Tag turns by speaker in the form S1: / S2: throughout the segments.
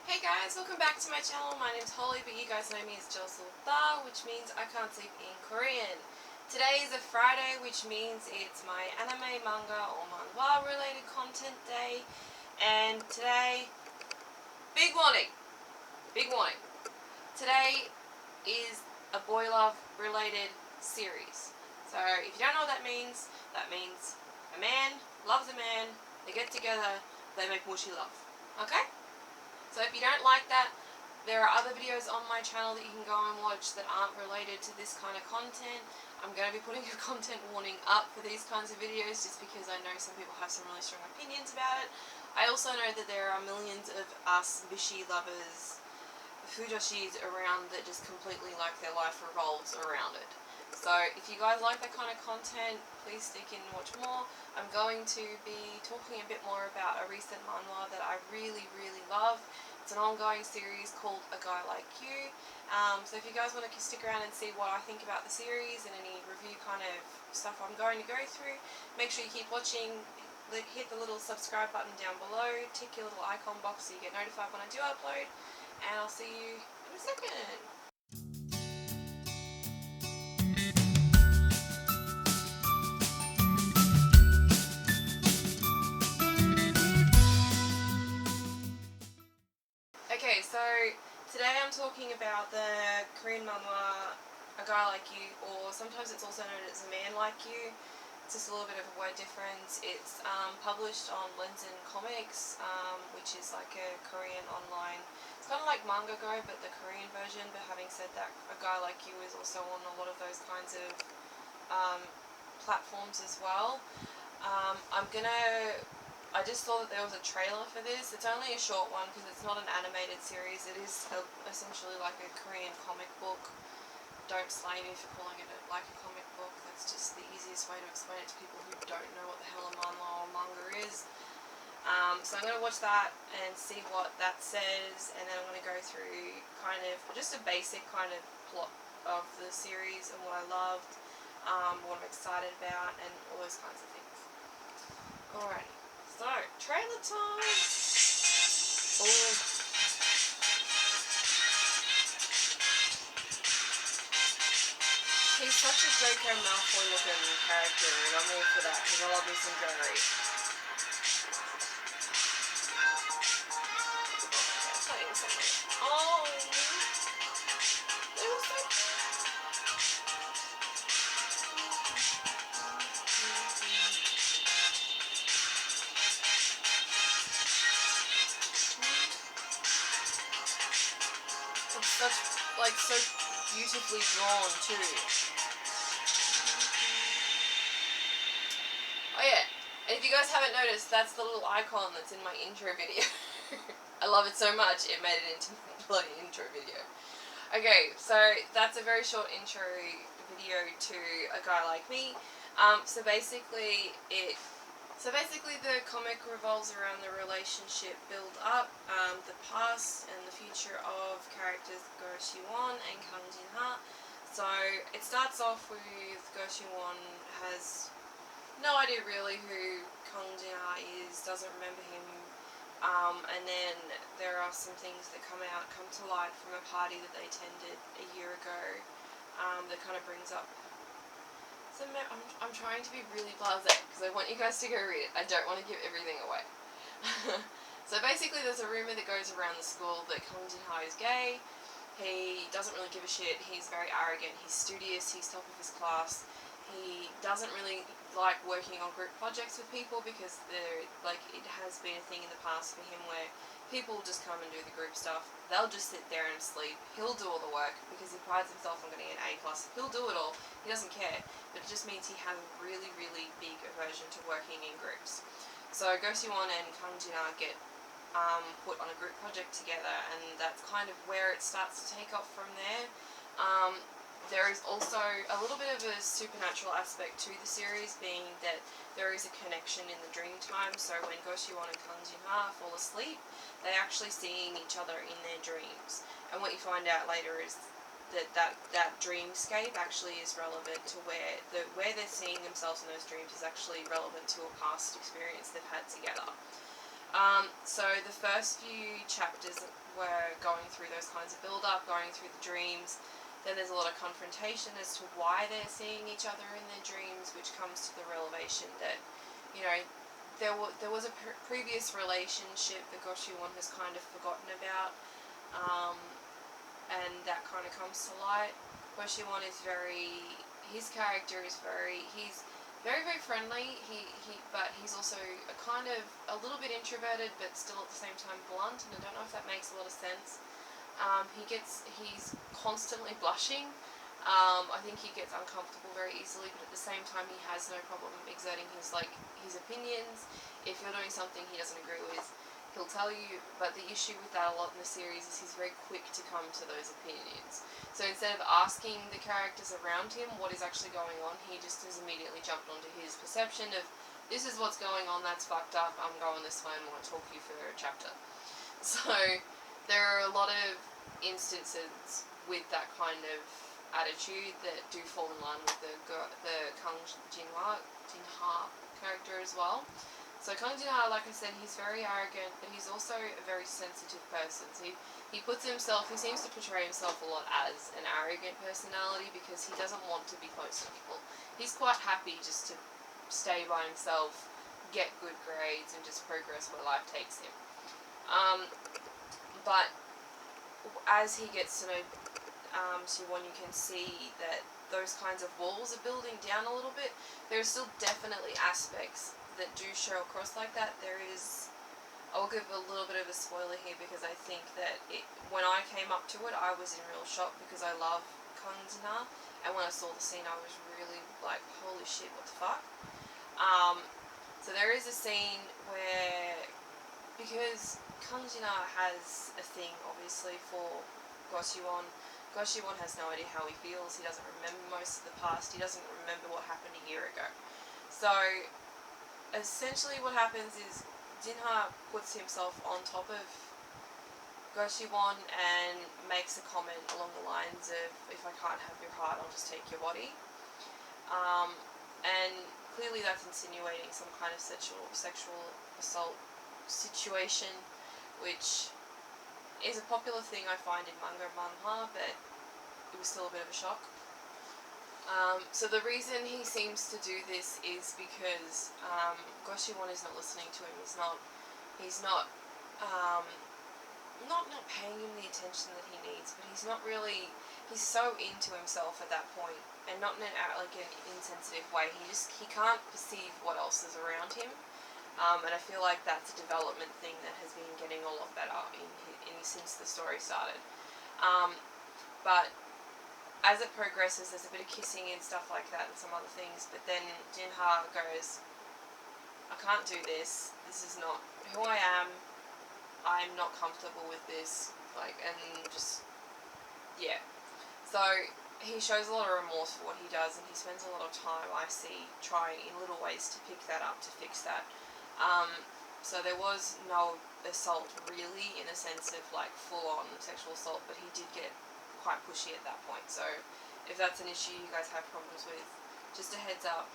S1: Hey guys, welcome back to my channel. My name's Holly, but you guys know me as Josulta, which means I can't sleep in Korean. Today is a Friday, which means it's my anime, manga, or manhwa related content day. And today, big warning, big warning. Today is a boy love related series. So if you don't know what that means a man loves a man, they get together, they make mushy love. Okay? So if you don't like that, there are other videos on my channel that you can go and watch that aren't related to this kind of content. I'm going to be putting a content warning up for these kinds of videos just because I know some people have some really strong opinions about it. I also know that there are millions of us bishi lovers, fujoshis around that just completely like their life revolves around it. So if you guys like that kind of content, please stick in and watch more. I'm going to be talking a bit more about a recent manhwa that I really love. It's an ongoing series called A Guy Like You. So if you guys want to stick around and see what I think about the series and any review kind of stuff I'm going to go through, make sure you keep watching. Hit the little subscribe button down below, tick your little icon box so you get notified when I do upload, and I'll see you in a second. Okay, so today I'm talking about the Korean manhwa A Guy Like You, or sometimes it's also known as A Man Like You. It's just a little bit of a word difference. It's published on Lenzen Comics, which is like a Korean online. It's kind of like Manga Go, but the Korean version. But having said that, A Guy Like You is also on a lot of those kinds of platforms as well. I just saw that there was a trailer for this. It's only a short one because it's not an animated series. It is essentially like a Korean comic book. Don't slay me for calling it like a comic book. That's just the easiest way to explain it to people who don't know what the hell a manhwa or manga is. So I'm going to watch that and see what that says, and then I'm going to go through kind of just a basic kind of plot of the series and what I loved, what I'm excited about, and all those kinds of things. Alrighty, so trailer time! Ooh. He's such a Draco Malfoy looking character, and I'm all for that because I love me some Jerry. Oh, it was so it's such so beautifully drawn too. Oh yeah, and if you guys haven't noticed, that's the little icon that's in my intro video. I love it so much, it made it into my bloody intro video. Okay, so that's a very short intro video to A Guy Like Me. So basically the comic revolves around the relationship build up, the past and the future of characters Go Siwon and Kang Jin-ha. So it starts off with Go Siwon has no idea really who Kang Jin-ha is, doesn't remember him. And then there are some things that come to light from a party that they attended a year ago, that kind of brings up. So I'm trying to be really blasé because I want you guys to go read it. I don't want to give everything away. So basically there's a rumour that goes around the school that Kang Jin-ha is gay. He doesn't really give a shit. He's very arrogant. He's studious. He's top of his class. He doesn't really like working on group projects with people because it has been a thing in the past for him where people just come and do the group stuff. They'll just sit there and sleep. He'll do all the work because he prides himself on getting an A+. He'll do it all. He doesn't care. But it just means he has a really big aversion to working in groups. So Go Siwon and Kang Jin-ha get put on a group project together, and that's kind of where it starts to take off from there. There is also a little bit of a supernatural aspect to the series, being that there is a connection in the dream time. So when Go Siwon and Kang Jin-ha fall asleep, they're actually seeing each other in their dreams. And what you find out later is that dreamscape actually is relevant to where they're seeing themselves in those dreams is actually relevant to a past experience they've had together. So the first few chapters were going through those kinds of build-up, going through the dreams. Then there's a lot of confrontation as to why they're seeing each other in their dreams, which comes to the revelation that, you know, there was a previous relationship that Goshiwon has kind of forgotten about, and that kind of comes to light. Goshiwon is his character is he's very, very friendly. But he's also a little bit introverted, but still at the same time blunt. And I don't know if that makes a lot of sense. He's constantly blushing. I think he gets uncomfortable very easily, but at the same time, he has no problem exerting his opinions. If you're doing something he doesn't agree with, he'll tell you. But the issue with that a lot in the series is he's very quick to come to those opinions. So instead of asking the characters around him what is actually going on, he just has immediately jumped onto his perception of, this is what's going on, that's fucked up, I'm going this way and want to talk to you for a chapter. So there are a lot of instances with that kind of attitude that do fall in line with the Kang Jinha character as well. So Kang Jinha, like I said, he's very arrogant, but he's also a very sensitive person. So he seems to portray himself a lot as an arrogant personality because he doesn't want to be close to people. He's quite happy just to stay by himself, get good grades, and just progress where life takes him. But as he gets to know Siwon, you can see that those kinds of walls are building down a little bit. There are still definitely aspects that do show across like that. I'll give a little bit of a spoiler here because I think that when I came up to it, I was in real shock because I love Kang Jin-ha, and when I saw the scene, I was really like, holy shit, what the fuck? So there is a scene where, because Kang Jin-ha has a thing, obviously, for Goshiwon. Goshiwon has no idea how he feels. He doesn't remember most of the past. He doesn't remember what happened a year ago. So essentially what happens is Jinha puts himself on top of Goshiwon and makes a comment along the lines of, if I can't have your heart, I'll just take your body. And clearly that's insinuating some kind of sexual assault situation, which is a popular thing I find in manga and manhwa, but it was still a bit of a shock. So the reason he seems to do this is because Goshiwon is not listening to him. He's not paying him the attention that he needs, but he's so into himself at that point, and not in an insensitive way. He can't perceive what else is around him. And I feel like that's a development thing that has been getting a lot better since the story started. But as it progresses, there's a bit of kissing and stuff like that and some other things, but then Jinha goes, I can't do this. This is not who I am. I'm not comfortable with this. So he shows a lot of remorse for what he does, and he spends a lot of time, I see, trying in little ways to pick that up, to fix that. So there was no assault really, in a sense of like full-on sexual assault, but he did get quite pushy at that point. So if that's an issue you guys have problems with, just a heads up,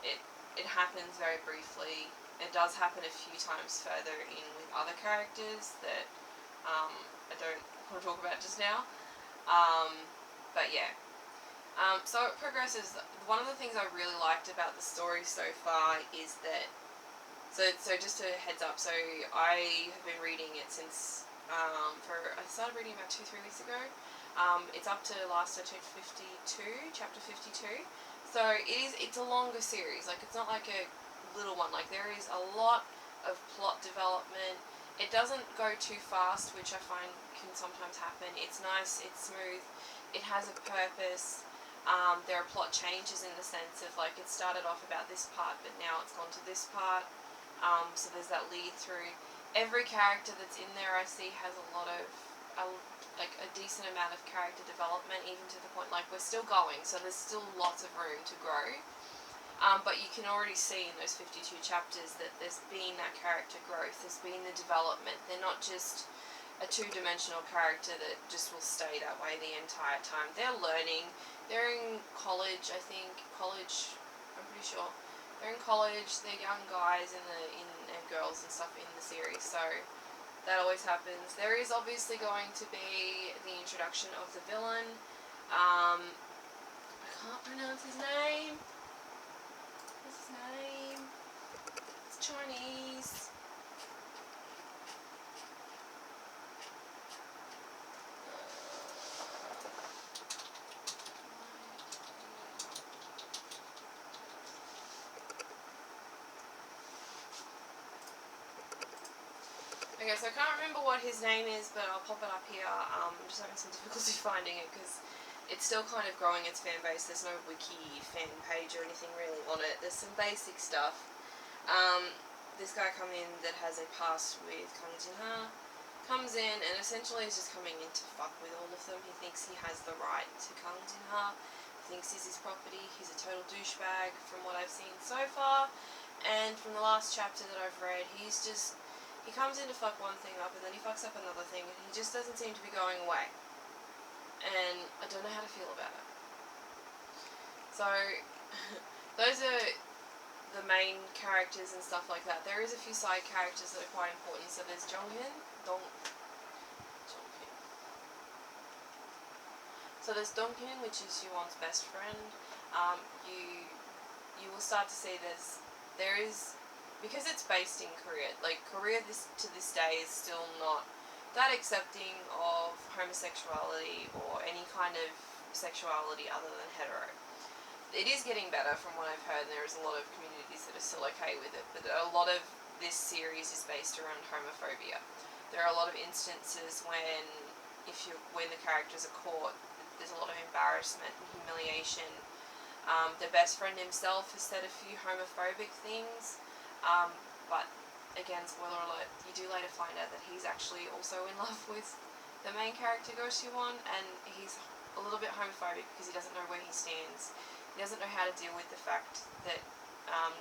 S1: it happens very briefly. It does happen a few times further in with other characters that I don't want to talk about just now. But yeah. So it progresses. One of the things I really liked about the story so far is that, so just a heads up, so I have been reading it since, I started reading about 2-3 weeks ago. It's up to last chapter 52. So it's a longer series. Like, it's not like a little one. Like, there is a lot of plot development. It doesn't go too fast, which I find can sometimes happen. It's nice, it's smooth, it has a purpose. There are plot changes in the sense of, like, it started off about this part, but now it's gone to this part. So there's that lead through. Every character that's in there I see has a lot of, a decent amount of character development, even to the point, like, we're still going, so there's still lots of room to grow. But you can already see in those 52 chapters that there's been that character growth, there's been the development. They're not just a two-dimensional character that just will stay that way the entire time. They're learning. They're in college, I'm pretty sure. They're in college, they're young guys in girls and stuff in the series, so that always happens. There is obviously going to be the introduction of the villain. I can't pronounce his name. What's his name? It's Chinese. Okay, so I can't remember what his name is, but I'll pop it up here. I'm just having some difficulty finding it because it's still kind of growing its fan base. There's no wiki fan page or anything really on it. There's some basic stuff. This guy come in that has a past with Kang Jin-ha comes in and essentially is just coming in to fuck with all of them. He thinks he has the right to Kang Jin-ha. He thinks he's his property. He's a total douchebag from what I've seen so far. And from the last chapter that I've read, he comes in to fuck one thing up and then he fucks up another thing and he just doesn't seem to be going away. And I don't know how to feel about it. So, those are the main characters and stuff like that. There is a few side characters that are quite important. So there's Jonghyun. So there's Donghyun, which is Yuwon's best friend. You will start to see there is, because it's based in Korea. Like Korea to this day is still not that accepting of homosexuality or any kind of sexuality other than hetero. It is getting better from what I've heard, and there is a lot of communities that are still okay with it, but a lot of this series is based around homophobia. There are a lot of instances when the characters are caught, there's a lot of embarrassment and humiliation. The best friend himself has said a few homophobic things, but again, spoiler alert, you do later find out that he's actually also in love with the main character, Go Siwon, and he's a little bit homophobic because he doesn't know where he stands. He doesn't know how to deal with the fact that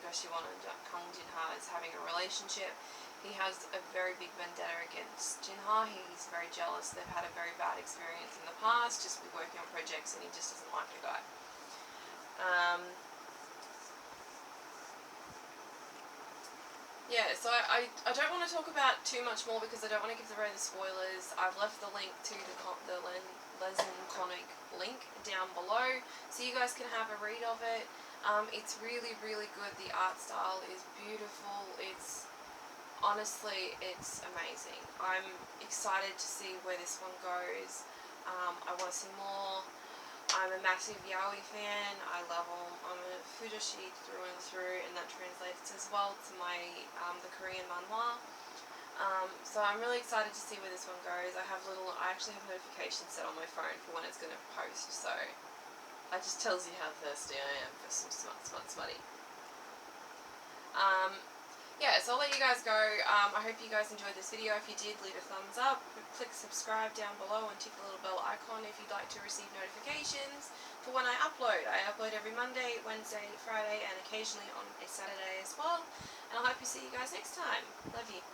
S1: Go Siwon and Kang Jin-ha is having a relationship. He has a very big vendetta against Jin-ha. He's very jealous. They've had a very bad experience in the past, just with working on projects, and he just doesn't like the guy. Yeah, so I don't want to talk about too much more because I don't want to give away the spoilers. I've left the link to the Lezen comic link down below so you guys can have a read of it. It's really, really good. The art style is beautiful. Honestly, it's amazing. I'm excited to see where this one goes. I want to see more. I'm a massive yaoi fan. I love them. I'm a fujoshi through and through, and that translates as well to my the Korean manhwa. So I'm really excited to see where this one goes. I actually have notifications set on my phone for when it's going to post, so that just tells you how thirsty I am for some smutty. Yeah, so I'll let you guys go. I hope you guys enjoyed this video. If you did, leave a thumbs up. Click subscribe down below and tick the little bell icon if you'd like to receive notifications for when I upload. I upload every Monday, Wednesday, Friday, and occasionally on a Saturday as well. And I hope to see you guys next time. Love you.